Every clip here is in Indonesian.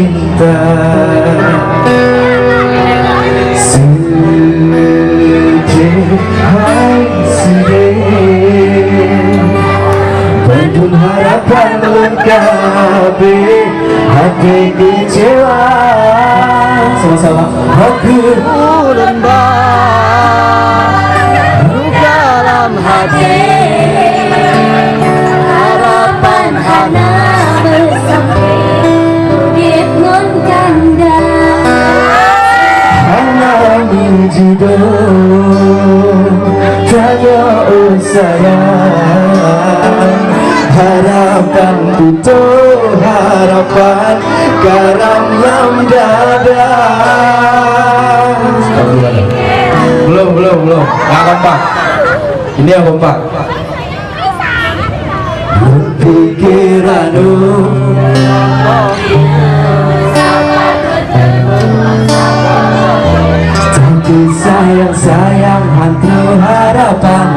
cinta. Sedih, hai sedih, Bandung harapan lengkapi, hati kecewa. Sama-sama. Aku lembah dalam hati, harapan hana bersampai udip ngon kanda hana menjudul tanya sayang, harapan butuh harapan garam yang dada. Belum nggak kompak, ini yang kompak. Pikiranmu tapi sayang hantu harapan.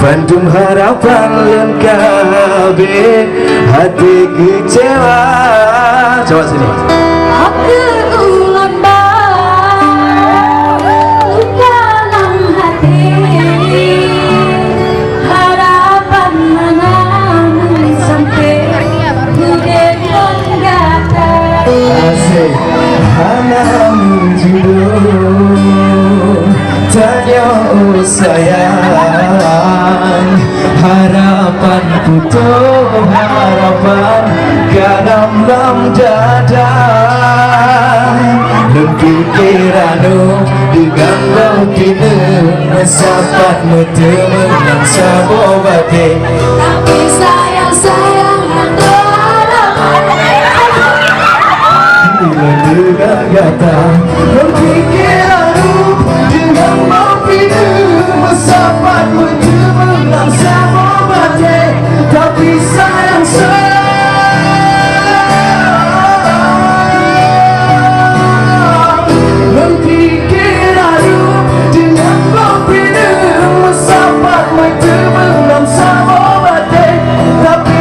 Bandung harapan lengkapi, hati kecewa. Coba sini. aku lembah dalam hati, harapan hana sampai udip ngon kanda Asik, hana menjudul tanya sayang, harapan butuh harapan garam dalam dada. Pikiranmu diganggu kini mesapat mutu menang sabobate, tapi sayang hantu harapan bila juga kata pikiranmu diganggu kini mesapat mutu menang sabobate, tapi sayang tapi